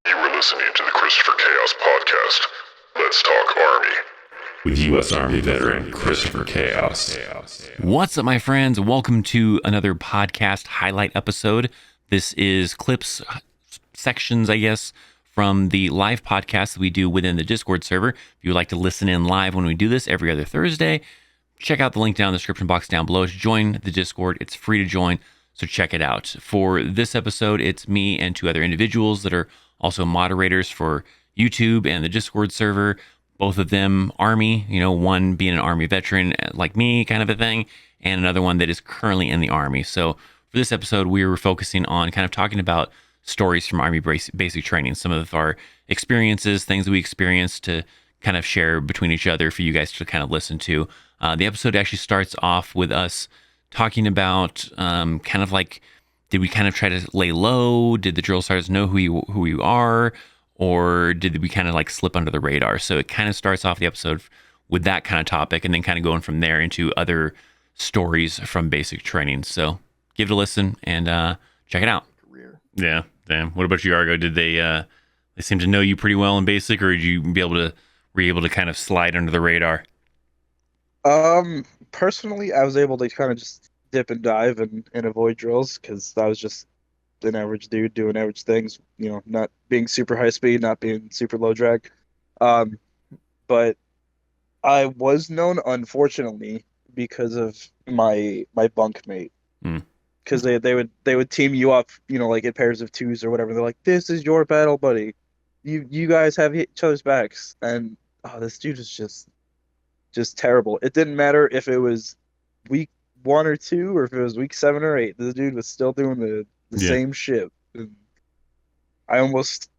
You were listening to the Christopher Chaos Podcast. Let's talk Army. With U.S. Army veteran Christopher Chaos. What's up, my friends? Welcome to another podcast highlight episode. This is clips, sections, I guess, from the live podcast that we do within the Discord server. If you would like to listen in live when we do this every other Thursday, check out the link down in the description box down below to join the Discord. It's free to join, so check it out. For this episode, it's me and two other individuals that are also moderators for YouTube and the Discord server. Both of them Army, one being an Army veteran like me kind of a thing, and another one that is currently in the Army. So for this episode, we were focusing on kind of talking about stories from Army basic training, some of our experiences, things that we experienced to kind of share between each other for you guys to kind of listen to. The episode actually starts off with us talking about kind of like, did we kind of try to lay low? Did the drill sergeants know who we are? Or did we kind of like slip under the radar? So it kind of starts off the episode with that kind of topic and then kind of going from there into other stories from basic training. So give it a listen and check it out. Yeah, damn. What about you, Argo? Did they seem to know you pretty well in basic, or were you able to kind of slide under the radar? Personally, I was able to kind of just dip and dive and avoid drills because I was just an average dude doing average things, not being super high speed, not being super low drag. But I was known, unfortunately, because of my bunkmate. Because they would team you up, like in pairs of twos or whatever. They're like, "This is your battle buddy. You guys have each other's backs." And this dude is just terrible. It didn't matter if it was week 1 or 2 or if it was week 7 or 8. This dude was still doing the same shit. And I almost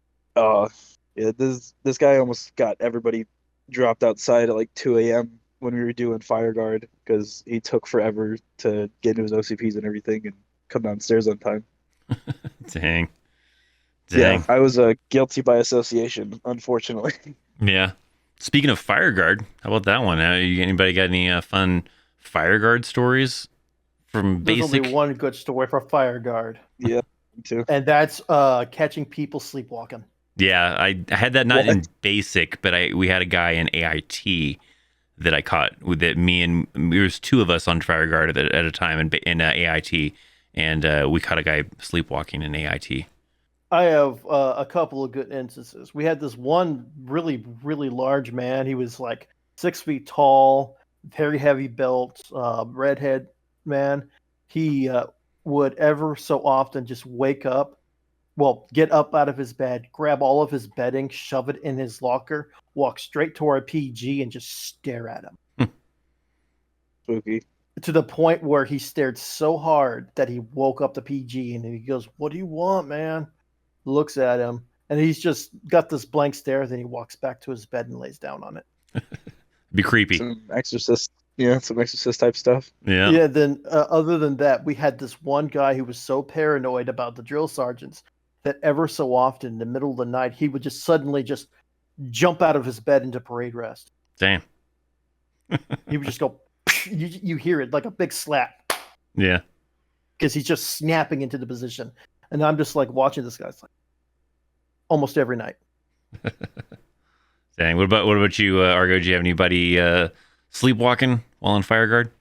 this guy almost got everybody dropped outside at like 2 a.m. when we were doing fire guard because he took forever to get into his OCPs and everything and come downstairs on time. Dang. Yeah, I was guilty by association, unfortunately. Yeah. Speaking of fire guard, how about that one? Anybody got any fun fire guard stories from basic? There's only one good story for fire guard. Yeah, me too. And that's catching people sleepwalking. Yeah, I had that not in basic, but we had a guy in AIT that I caught with it. There was 2 of us on fire guard at a time in AIT, and we caught a guy sleepwalking in AIT. I have a couple of good instances. We had this one really, really large man. He was like 6 feet tall, very heavy built, redhead man. He would ever so often just get up out of his bed, grab all of his bedding, shove it in his locker, walk straight to our PG and just stare at him. Spooky. To the point where he stared so hard that he woke up the PG and he goes, "What do you want, man?" Looks at him and he's just got this blank stare. Then he walks back to his bed and lays down on it. Be creepy. Some exorcist type stuff. Yeah. Yeah. Then other than that, we had this one guy who was so paranoid about the drill sergeants that ever so often in the middle of the night, he would just suddenly just jump out of his bed into parade rest. Damn. He would just go, you hear it like a big slap. Yeah. Because he's just snapping into the position. And I'm just like watching this guy. It's like almost every night. Dang. What about you, Argo? Do you have anybody sleepwalking while on fire guard?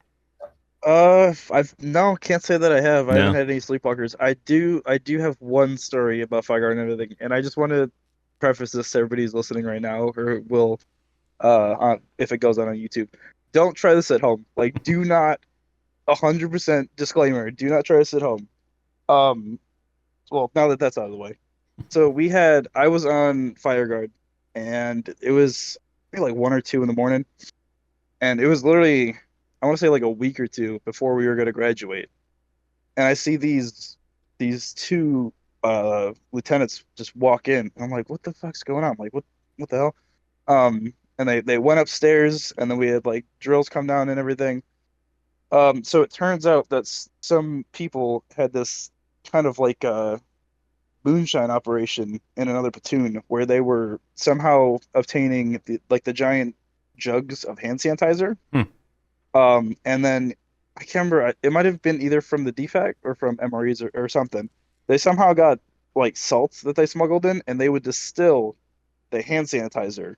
Can't say that I have. I haven't had any sleepwalkers. I do have one story about fire guard and everything, and I just want to preface this to everybody who's listening right now, or will, if it goes on YouTube. Don't try this at home. Like, do not, 100% disclaimer. Do not try this at home. Well, now that that's out of the way. So I was on fire guard, and it was maybe like 1 or 2 in the morning, and it was literally, I want to say like a week or 2 before we were going to graduate. And I see these 2 lieutenants just walk in. And I'm like, what the fuck's going on? I'm like, what the hell? And they went upstairs, and then we had like drills come down and everything. So it turns out that some people had this kind of like a moonshine operation in another platoon where they were somehow obtaining the giant jugs of hand sanitizer. And then I can't remember, it might have been either from the DFAC or from MREs or something. They somehow got like salts that they smuggled in, and they would distill the hand sanitizer,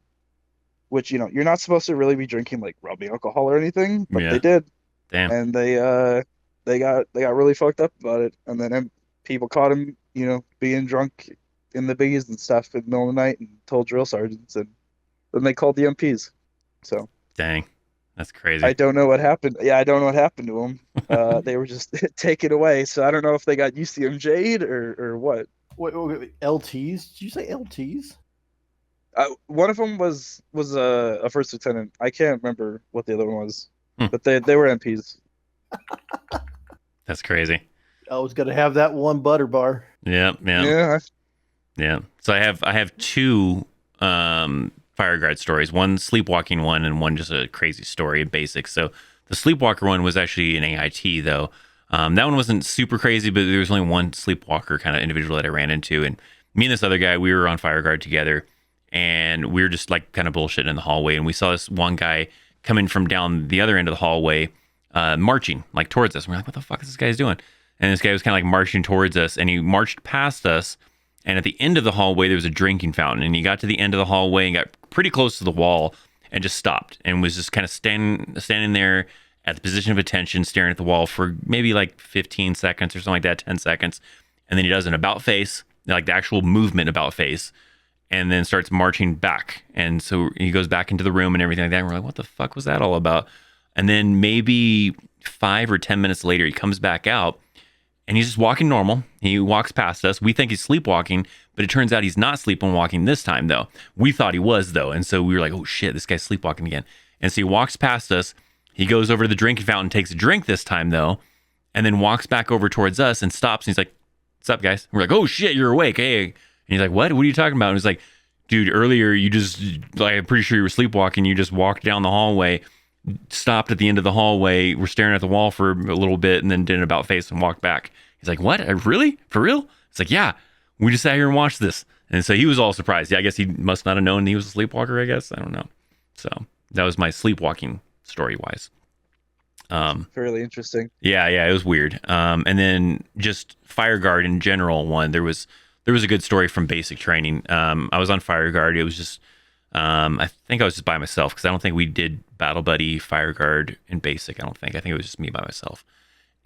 which you're not supposed to really be drinking like rubbing alcohol or anything, but Yeah. they did, Damn. and they got really fucked up about it, and then people caught him, being drunk in the biggies and stuff in the middle of the night, and told drill sergeants, and then they called the MPs. So Dang. That's crazy. I don't know what happened. Yeah, I don't know what happened to them. They were just taken away. So I don't know if they got UCMJ'd or what. Wait, LTs? Did you say LTs? One of them was a first lieutenant. I can't remember what the other one was, Hmm. but they were MPs. That's crazy. I was gonna have that one butter bar. Yeah. Yeah. So I have two fire guard stories. One sleepwalking one, and one just a crazy story in basics. So the sleepwalker one was actually an AIT though. That one wasn't super crazy, but there was only one sleepwalker kind of individual that I ran into, and me and this other guy, we were on fire guard together, and we were just like kind of bullshitting in the hallway, and we saw this one guy coming from down the other end of the hallway, marching like towards us. And we're like, what the fuck is this guy doing? And this guy was kind of like marching towards us, and he marched past us. And at the end of the hallway, there was a drinking fountain. And he got to the end of the hallway and got pretty close to the wall and just stopped and was just kind of standing there at the position of attention, staring at the wall for maybe like 15 seconds or something like that, 10 seconds. And then he does an about face, like the actual movement about face, and then starts marching back. And so he goes back into the room and everything like that. And we're like, what the fuck was that all about? And then maybe 5 or 10 minutes later, he comes back out. And he's just walking normal. He walks past us. We think he's sleepwalking, but it turns out he's not sleepwalking this time, though. We thought he was, though. And so we were like, oh, shit, this guy's sleepwalking again. And so he walks past us. He goes over to the drinking fountain, takes a drink this time, though, and then walks back over towards us and stops. And he's like, what's up, guys? And we're like, oh, shit, you're awake. Hey. And he's like, what? What are you talking about? And he's like, dude, earlier you just, like, I'm pretty sure you were sleepwalking. You just walked down the hallway, stopped at the end of the hallway, were staring at the wall for a little bit, and then did an about face and walked back. He's like, what? Really? For real? It's like, yeah, we just sat here and watched this. And so he was all surprised. Yeah, I guess he must not have known he was a sleepwalker, I guess. I don't know. So that was my sleepwalking story wise. Fairly interesting. Yeah, it was weird. And then just fire guard in general one, there was a good story from basic training. I was on fire guard. It was just, I think I was just by myself because I don't think we did battle buddy fire guard in basic. I think it was just me by myself.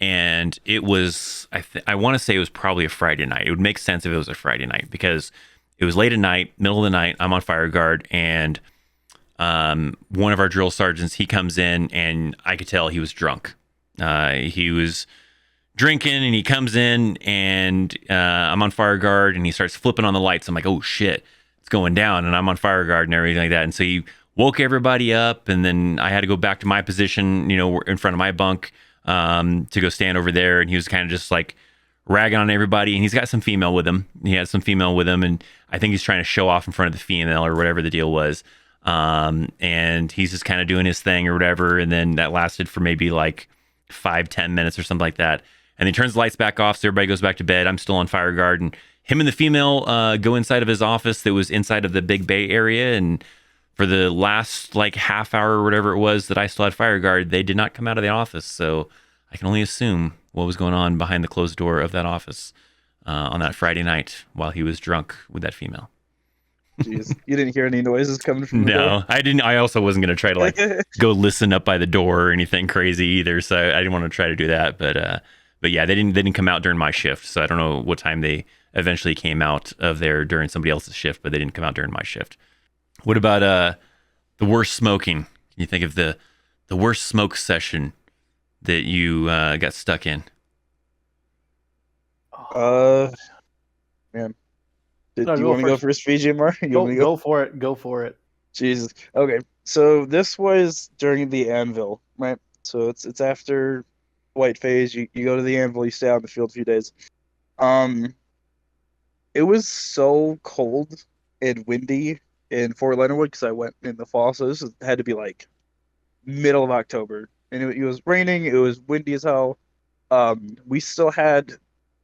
And it was, I want to say it was probably a Friday night. It would make sense if it was a Friday night because it was late at night, middle of the night. I'm on fire guard, and one of our drill sergeants, he comes in, and I could tell he was drunk. He was drinking, and he comes in, and I'm on fire guard, and he starts flipping on the lights. I'm like, oh shit, it's going down, and I'm on fire guard and everything like that. And so he woke everybody up, and then I had to go back to my position, in front of my bunk. To go stand over there, and he was kind of just like ragging on everybody, and he's got some female with him. He had some female with him, and I think he's trying to show off in front of the female or whatever the deal was. And he's just kind of doing his thing or whatever, and then that lasted for maybe like 5-10 minutes or something like that. And he turns the lights back off, so everybody goes back to bed. I'm still on fire guard, and him and the female go inside of his office that was inside of the big bay area, and for the last like half hour or whatever it was that I still had fire guard, they did not come out of the office. So I can only assume what was going on behind the closed door of that office on that Friday night while he was drunk with that female. Jeez, you didn't hear any noises coming from the door? No, I didn't. I also wasn't going to try to like go listen up by the door or anything crazy either. So I didn't want to try to do that. But yeah, they didn't come out during my shift. So I don't know what time they eventually came out of there during somebody else's shift, but they didn't come out during my shift. What about the worst smoking? Can you think of the worst smoke session that you got stuck in? Man. Do you want to go first, VGMR? Go for it. Go for it. Jesus. Okay. So this was during the Anvil, right? So it's after White Phase. You go to the Anvil, you stay out in the field a few days. It was so cold and windy in Fort Leonard Wood because I went in the fall, so this had to be like middle of October, and it was raining. It was windy as hell. We still had,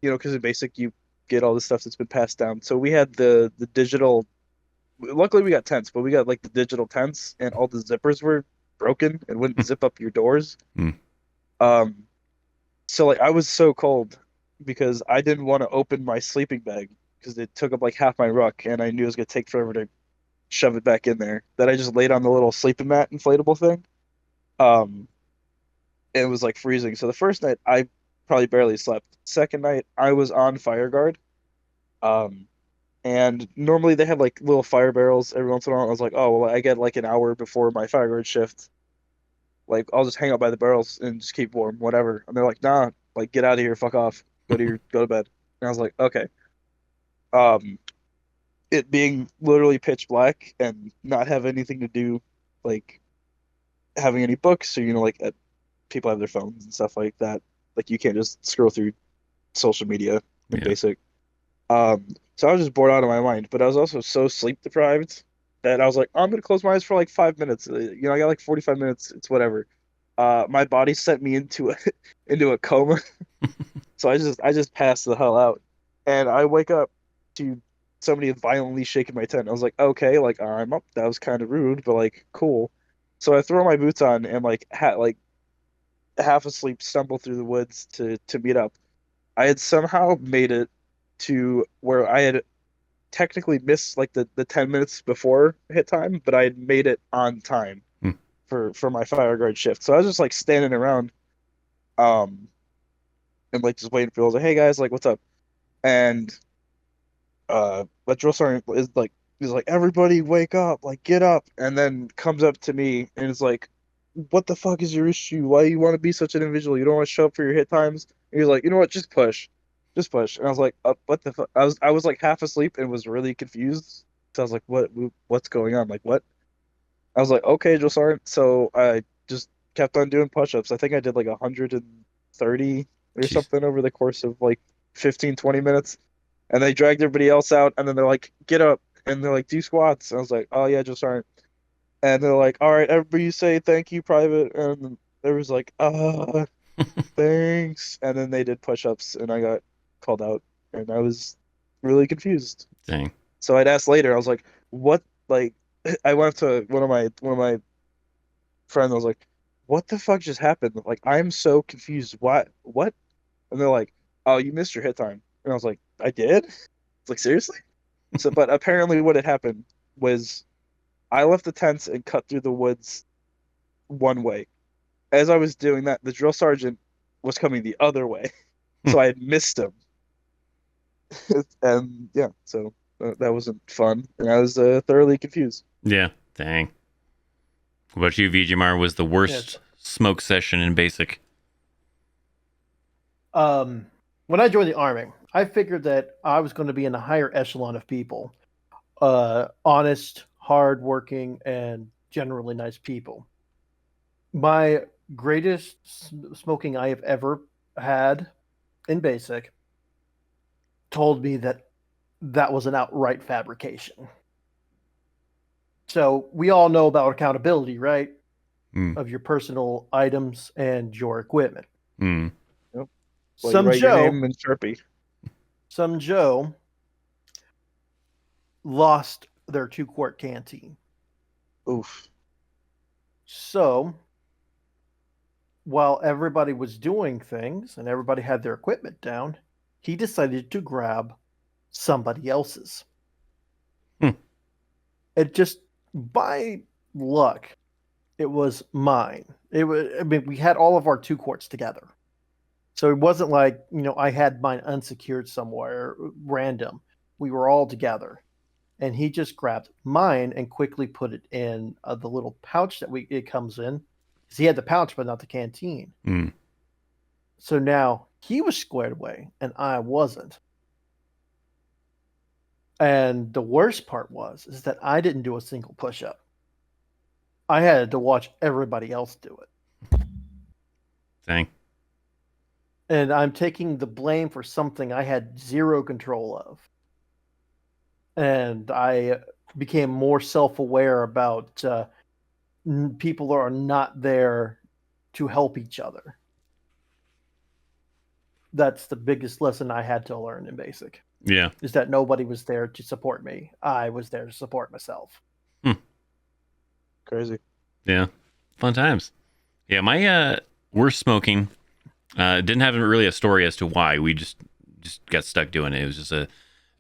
because in basic you get all the stuff that's been passed down. So we had the digital. Luckily, we got tents, but we got like the digital tents, and all the zippers were broken and wouldn't zip up your doors. So like I was so cold because I didn't want to open my sleeping bag because it took up like half my ruck, and I knew it was gonna take forever to shove it back in there. That I just laid on the little sleeping mat inflatable thing. Um, and it was like freezing. So the first night I probably barely slept. Second night I was on fire guard. Um, and normally they have like little fire barrels every once in a while. I was like, oh well, I get like an hour before my fire guard shift. Like I'll just hang out by the barrels and just keep warm, whatever. And they're like, nah, like get out of here, fuck off, go to bed. And I was like, okay. Um, it being literally pitch black and not have anything to do, like having any books or like people have their phones and stuff like that. Like you can't just scroll through social media in Yeah. basic. So I was just bored out of my mind, but I was also so sleep deprived that I was like, I'm gonna close my eyes for like 5 minutes. I got like 45 minutes. It's whatever. My body sent me into a into a coma, so I just passed the hell out, and I wake up to somebody violently shaking my tent. I was like, okay, like I'm up. That was kind of rude, but like cool. So I throw my boots on and like half asleep stumble through the woods to meet up. I had somehow made it to where I had technically missed like the 10 minutes before hit time, but I had made it on time Hmm. for my fire guard shift. So I was just like standing around um and like just waiting for people. I was like, hey guys, like what's up? And but drill sergeant is like he's like, everybody wake up, like get up, and then comes up to me and is like, what the fuck is your issue? Why you want to be such an individual? You don't want to show up for your hit times? And he's like, you know what, just push. Just push. And I was like, what the fuck? I was like half asleep and was really confused. So I was like, what's going on? Like what? I was like, okay, drill sergeant. So I just kept on doing push-ups. I think I did like 130 or Jeez. something over the course of like 15, 20 minutes. And they dragged everybody else out, and then they're like, get up. And they're like, do squats. And I was like, oh yeah, drill sergeant. And they're like, all right, everybody say thank you, private. And there was like, thanks. And then they did push-ups, and I got called out, and I was really confused. Dang. So I'd ask later, I was like, what? Like, I went up to one of my friends. I was like, what the fuck just happened? Like, I'm so confused. What? And they're like, oh, you missed your hit time. And I was like, I did? It's like, seriously? So, but apparently what had happened was I left the tents and cut through the woods one way. As I was doing that, the drill sergeant was coming the other way. So I had missed him. And yeah, so that wasn't fun. And I was thoroughly confused. Yeah. Dang. What about you, VGMR? Was the worst smoke session in basic? When I joined the army, I figured that I was going to be in a higher echelon of people, honest, hardworking, and generally nice people. My greatest smoking I have ever had in basic told me that that was an outright fabrication. So we all know about accountability, right? Of your personal items and your equipment. Mm. Well, you write your name in Sharpie. Some Joe lost their 2-quart canteen. Oof. So while everybody was doing things and everybody had their equipment down, he decided to grab somebody else's. It just, by luck, it was mine. We had all of our 2 quarts together. So it wasn't like, I had mine unsecured somewhere, random. We were all together. And he just grabbed mine and quickly put it in the little pouch that it comes in. Because he had the pouch, but not the canteen. So now he was squared away and I wasn't. And the worst part is that I didn't do a single push-up. I had to watch everybody else do it. Dang. And I'm taking the blame for something I had zero control of. And I became more self-aware about people are not there to help each other. That's the biggest lesson I had to learn in basic. Yeah. Is that nobody was there to support me. I was there to support myself. Crazy. Yeah. Fun times. Yeah, my worst smoking didn't have really a story as to why. We just got stuck doing it. It was just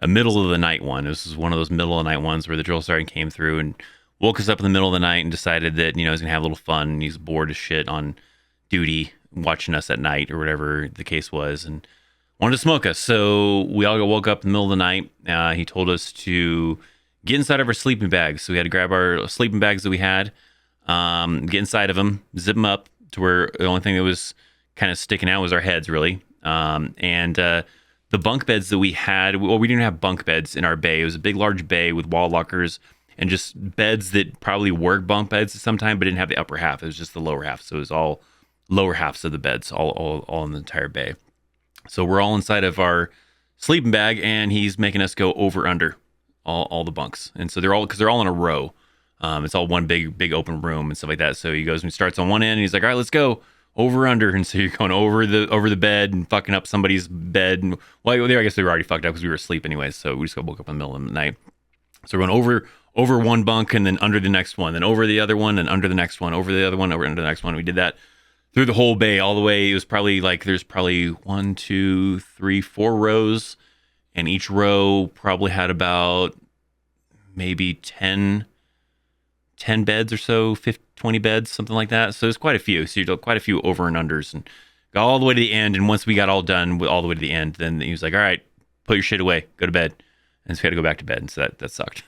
a middle of the night one. This was one of those middle of the night ones where the drill sergeant came through and woke us up in the middle of the night and decided that, you know, he's gonna have a little fun and he's bored as shit on duty watching us at night or whatever the case was, and wanted to smoke us. So we all got woke up in the middle of the night. He told us to get inside of our sleeping bags. So we had to grab our sleeping bags that we had, get inside of them, zip them up to where the only thing that was kind of sticking out was our heads, really. The bunk beds that we had, well, we didn't have bunk beds in our bay. It was a big, large bay with wall lockers and just beds that probably were bunk beds at some time, but didn't have the upper half. It was just the lower half. So it was all lower halves of the beds, all in the entire bay. So we're all inside of our sleeping bag, and he's making us go over under all the bunks. And so they're all in a row. It's all one big open room and stuff like that. So he goes and starts on one end, and he's like, all right, let's go over under. And so you're going over the bed and fucking up somebody's bed. And well, I guess they were already fucked up because we were asleep anyways. So we just got woke up in the middle of the night. So we're going over one bunk and then under the next one, then over the other one and under the next one, over the other one, over under the next one. We did that through the whole bay all the way. It was probably like, there's probably 1, 2, 3, 4 rows, and each row probably had about maybe 10 beds or so, 20 beds, something like that. So there's quite a few. So you did quite a few over and unders, and got all the way to the end. And once we got all done with all the way to the end, then he was like, all right, put your shit away, go to bed. And so we had to go back to bed. And so that sucked.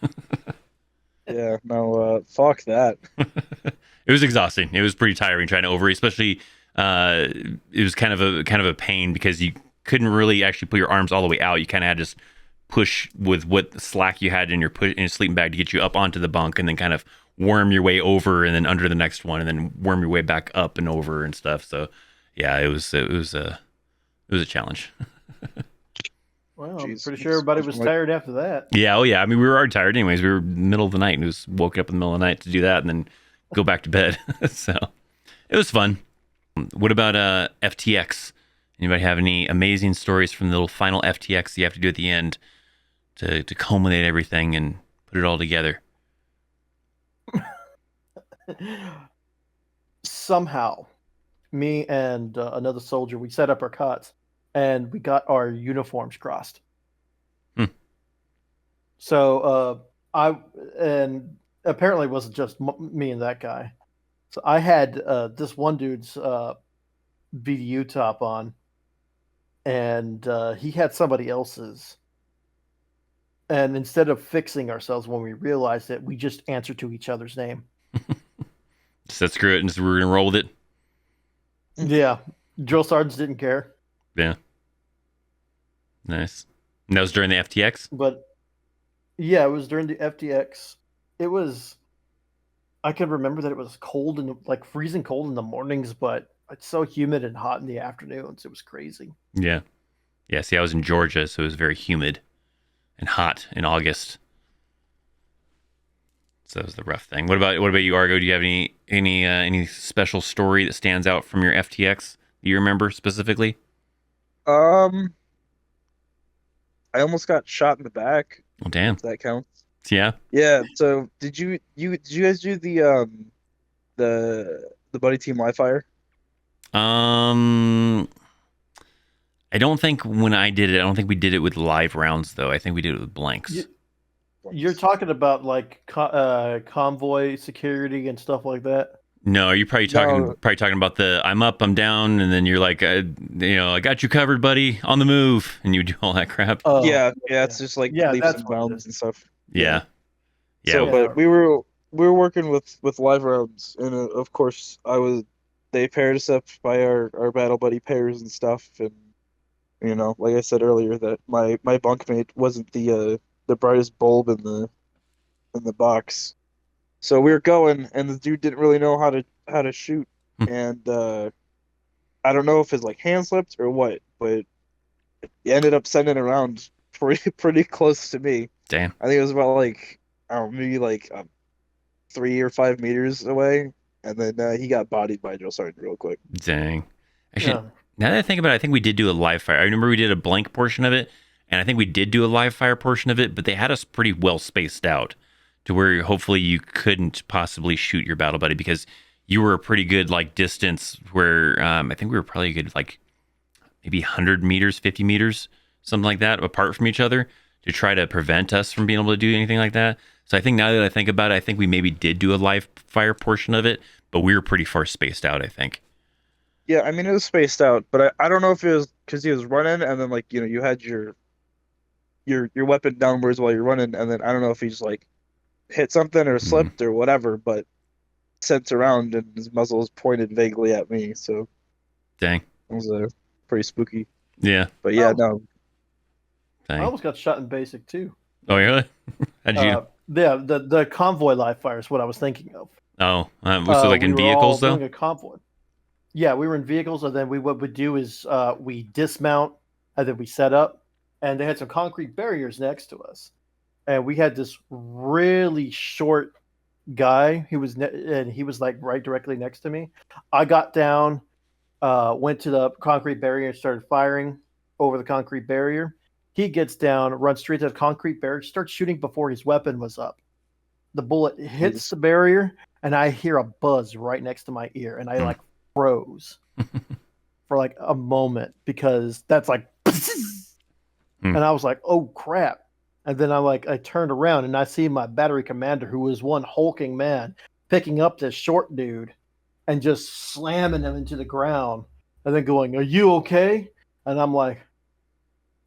Yeah, no, fuck that. It was exhausting. It was pretty tiring trying to over, especially it was kind of a pain because you couldn't really actually put your arms all the way out. You kind of had to just push with what slack you had in your sleeping bag to get you up onto the bunk, and then kind of worm your way over and then under the next one, and then worm your way back up and over and stuff. So yeah, it was a challenge. Well, Jeez. I'm pretty sure everybody was tired after that. Yeah, oh yeah. I mean, we were already tired anyways. We were middle of the night and just woke up in the middle of the night to do that and then go back to bed. So it was fun. What about FTX? Anybody have any amazing stories from the little final FTX you have to do at the end to culminate everything and put it all together? Somehow, me and another soldier, we set up our cots and we got our uniforms crossed. So and apparently it wasn't just me and that guy. So I had this one dude's BDU top on, and he had somebody else's. And instead of fixing ourselves when we realized it, we just answered to each other's name. So screw it, and so we're gonna roll with it. Yeah, drill sergeants didn't care. Yeah, nice. And that was during the FTX. But yeah, it was during the FTX. It was. I can remember that it was cold and like freezing cold in the mornings, but it's so humid and hot in the afternoons. It was crazy. Yeah. See, I was in Georgia, so it was very humid and hot in August. So that was the rough thing. What about you, Argo? Do you have any special story that stands out from your FTX that you remember specifically? I almost got shot in the back. Oh, damn. If that counts. Yeah. Yeah. So did you guys do the buddy team live fire? I don't think when I did it, I don't think we did it with live rounds though. I think we did it with blanks. You're talking about like convoy security and stuff like that. No, you're probably talking about the I'm up, I'm down, and then you're like, I got you covered, buddy, on the move, and you do all that crap. Yeah, it's just like leaps and bounds and stuff. Yeah. So, but we were working with live rounds, and of course they paired us up by our battle buddy pairs and stuff, and like I said earlier, that my bunkmate wasn't the brightest bulb in the box. So we were going, and the dude didn't really know how to shoot, and I don't know if his like hand slipped or what, but he ended up sending it around pretty close to me. Damn. I think it was about like I don't know, maybe like 3 or 5 meters away, and then he got bodied by a drill sergeant real quick. Dang. Actually, now that I think about it, I think we did do a live fire. I remember we did a blank portion of it, and I think we did do a live fire portion of it, but they had us pretty well spaced out to where hopefully you couldn't possibly shoot your battle buddy because you were a pretty good like distance where I think we were probably a good like maybe 100 meters, 50 meters, something like that apart from each other to try to prevent us from being able to do anything like that. So I think now that I think about it, I think we maybe did do a live fire portion of it, but we were pretty far spaced out, I think. Yeah, I mean it was spaced out, but I don't know if it was because he was running and then like you had your weapon downwards while you're running, and then I don't know if he just like hit something or slipped or whatever, but sent around and his muzzle was pointed vaguely at me, so Dang. it was pretty spooky. Yeah. But yeah, no. Dang. I almost got shot in basic too. Oh, really? How'd you? Yeah, the convoy live fire is what I was thinking of. Oh, so like in vehicles though? Doing a convoy. Yeah, we were in vehicles, and then what we'd do is we dismount, and then we set up, and they had some concrete barriers next to us, and we had this really short guy. He was like right directly next to me. I got down, went to the concrete barrier, and started firing over the concrete barrier. He gets down, runs straight to the concrete barrier, starts shooting before his weapon was up. The bullet hits the barrier, and I hear a buzz right next to my ear, and I like froze for like a moment because that's like, and I was like, oh crap. And then I turned around and I see my battery commander, who was one hulking man, picking up this short dude and just slamming him into the ground and then going, "Are you okay?" And I'm like,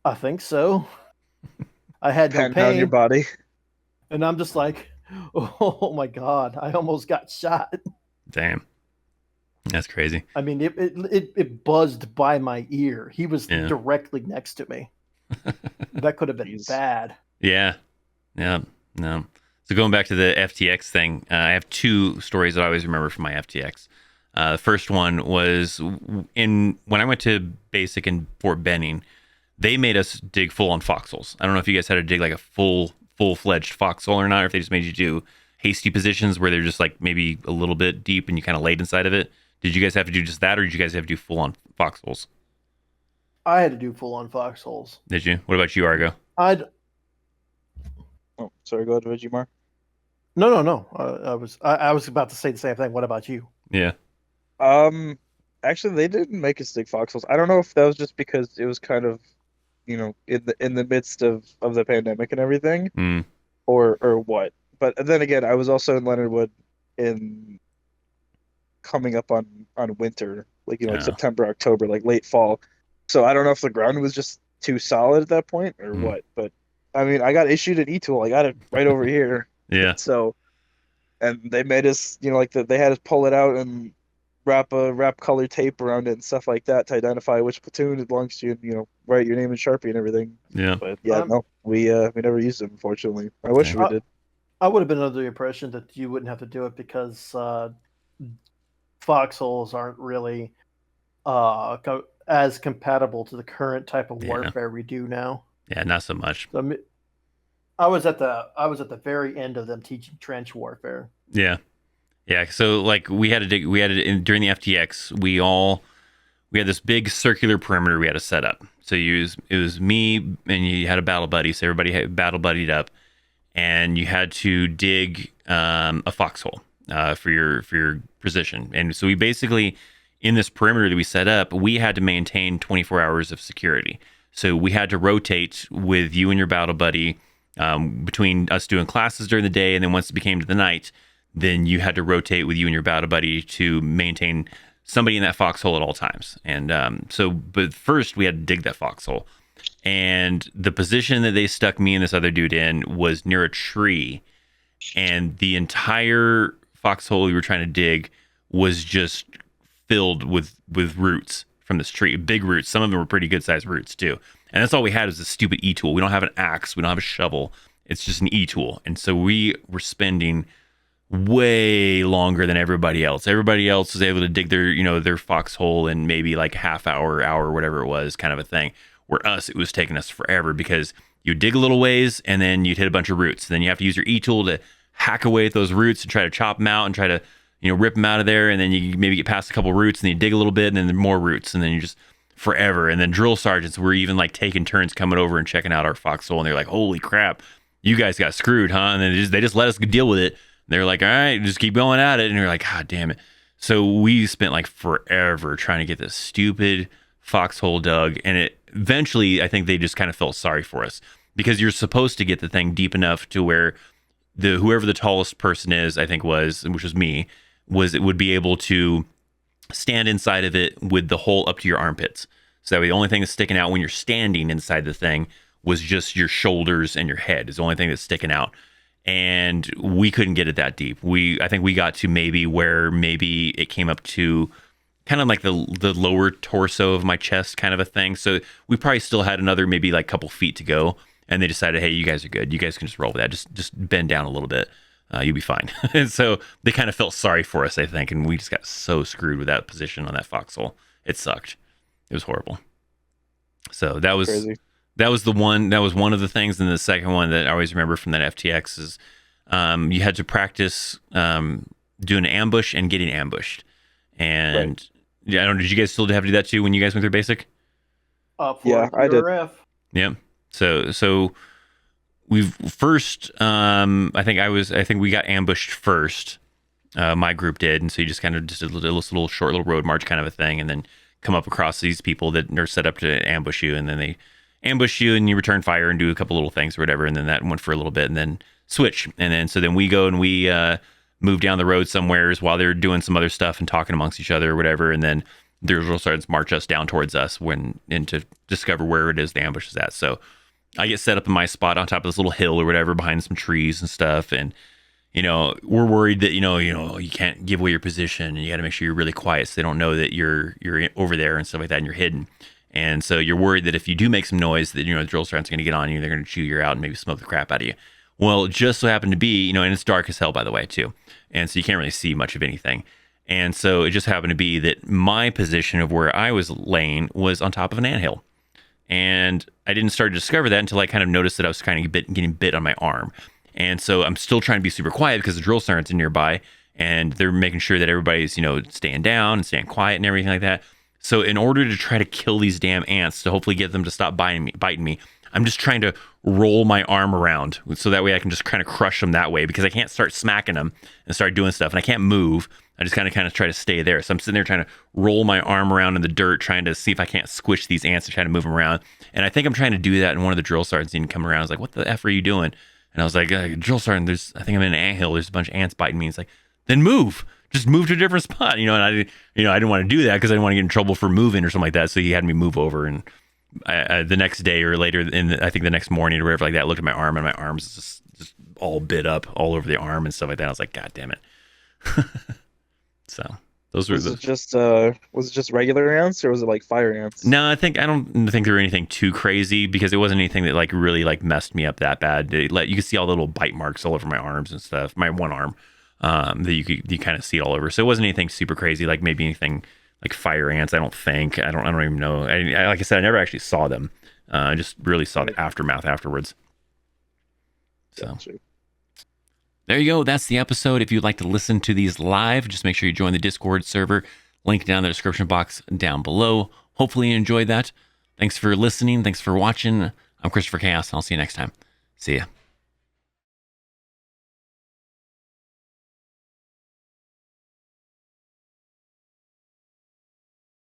I think so. I had no pain on your body. And I'm just like, oh my God, I almost got shot. Damn. That's crazy. I mean, it buzzed by my ear. He was directly next to me. That could have been bad. Yeah. No. So going back to the FTX thing, I have two stories that I always remember from my FTX. The first one was when I went to basic in Fort Benning, they made us dig full-on foxholes. I don't know if you guys had to dig like a full-fledged foxhole or not, or if they just made you do hasty positions where they're just like maybe a little bit deep and you kind of laid inside of it. Did you guys have to do just that, or did you guys have to do full-on foxholes? I had to do full-on foxholes. Did you? What about you, Argo? Oh, sorry. Go ahead, Vegemar. No. I was about to say the same thing. What about you? Yeah. Actually, they didn't make us dig foxholes. I don't know if that was just because it was kind of, in the midst of the pandemic and everything, or what. But then again, I was also in Leonard Wood in coming up on winter, like September, October, like late fall. So I don't know if the ground was just too solid at that point or what. But I mean, I got issued an e-tool. I got it right over here. Yeah. So, and they made us, they had us pull it out and wrap color tape around it and stuff like that to identify which platoon it belongs to, and write your name in Sharpie and everything. Yeah. But yeah, no, we never used it, unfortunately. I wish we did. I would have been under the impression that you wouldn't have to do it because foxholes aren't really as compatible to the current type of warfare we do now. Yeah, not so much. So, I was at the very end of them teaching trench warfare. Yeah. So like we had to during the FTX, we had this big circular perimeter we had to set up. So it was me and you had a battle buddy. So everybody had battle buddied up, and you had to dig a foxhole for your position. And so we basically, in this perimeter that we set up, we had to maintain 24 hours of security. So we had to rotate with you and your battle buddy between us doing classes during the day, and then once it became to the night, then you had to rotate with you and your battle buddy to maintain somebody in that foxhole at all times. And but first we had to dig that foxhole. And the position that they stuck me and this other dude in was near a tree. And the entire foxhole we were trying to dig was just filled with roots from this tree, big roots. Some of them were pretty good sized roots too. And that's all we had was a stupid e-tool. We don't have an axe. We don't have a shovel. It's just an e-tool. And so we were spending way longer than everybody else. Everybody else was able to dig their foxhole in maybe like half hour, whatever it was, kind of a thing. Where us, it was taking us forever because you dig a little ways and then you'd hit a bunch of roots. Then you have to use your e-tool to hack away at those roots and try to chop them out and try to, rip them out of there. And then you maybe get past a couple roots and then you dig a little bit and then more roots. And then you just forever. And then drill sergeants were even like taking turns coming over and checking out our foxhole. And they're like, holy crap, you guys got screwed, huh? And then they just let us deal with it. They're like, all right, just keep going at it. And you're like, God damn it. So we spent like forever trying to get this stupid foxhole dug. And eventually, I think they just kind of felt sorry for us because you're supposed to get the thing deep enough to where whoever the tallest person is, I think which was me, it would be able to stand inside of it with the hole up to your armpits. So that way the only thing that's sticking out when you're standing inside the thing was just your shoulders and your head is the only thing that's sticking out. And we couldn't get it that deep. I think we got to maybe it came up to kind of like the lower torso of my chest kind of a thing. So we probably still had another maybe like couple feet to go. And they decided, hey, you guys are good. You guys can just roll with that. Just bend down a little bit. You'll be fine. And so they kind of felt sorry for us, I think. And we just got so screwed with that position on that foxhole. It sucked. It was horrible. So that was crazy. That was one of the things. And the second one that I always remember from that FTX is you had to practice doing an ambush and getting ambushed. And I don't know, did you guys still have to do that too when you guys went through basic? Yeah, I did. Yeah. So we've first, I think we got ambushed first. My group did. And so you just kind of just a little short little road march kind of a thing. And then come up across these people that are set up to ambush you. And then they ambush you and you return fire and do a couple little things or whatever. And then that went for a little bit and then switch. And then, so then we go and we move down the road somewheres while they're doing some other stuff and talking amongst each other or whatever. And then the drill sergeants march us down towards us and to discover where it is the ambush is at. So I get set up in my spot on top of this little hill or whatever behind some trees and stuff. And, we're worried that, you can't give away your position and you got to make sure you're really quiet so they don't know that you're over there and stuff like that and you're hidden. And so you're worried that if you do make some noise that, the drill sergeant's going to get on you, they're going to chew you out and maybe smoke the crap out of you. Well, it just so happened to be, and it's dark as hell, by the way, too. And so you can't really see much of anything. And so it just happened to be that my position of where I was laying was on top of an anthill. And I didn't start to discover that until I kind of noticed that I was kind of getting bit on my arm. And so I'm still trying to be super quiet because the drill sergeants are nearby and they're making sure that everybody's, staying down and staying quiet and everything like that. So in order to try to kill these damn ants to hopefully get them to stop biting me, I'm just trying to roll my arm around so that way I can just kind of crush them that way because I can't start smacking them and start doing stuff and I can't move. I just kind of try to stay there. So I'm sitting there trying to roll my arm around in the dirt, trying to see if I can't squish these ants and try to move them around. And I think I'm trying to do that. And one of the drill sergeants even come around. I was like, what the F are you doing? And I was like, drill sergeant, I think I'm in an anthill. There's a bunch of ants biting me. He's like, then move. Just move to a different spot. And I didn't want to do that because I didn't want to get in trouble for moving or something like that. So he had me move over. And the next day or later, I think the next morning or whatever like that, I looked at my arm and my arm's just all bit up all over the arm and stuff like that. I was like, God damn it. So those were was it just regular ants or was it like fire ants? No, I don't think there were anything too crazy because it wasn't anything that like really like messed me up that bad. You could see all the little bite marks all over my arms and stuff. My one arm, that you kind of see it all over. So it wasn't anything super crazy. Like maybe anything like fire ants. I don't think. I don't even know. Like I said, I never actually saw them. I just really saw the aftermath afterwards. So. Gotcha. There you go. That's the episode. If you'd like to listen to these live, just make sure you join the Discord server. Link down in the description box down below. Hopefully you enjoyed that. Thanks for listening. Thanks for watching. I'm Christopher Chaos. I'll see you next time. See ya.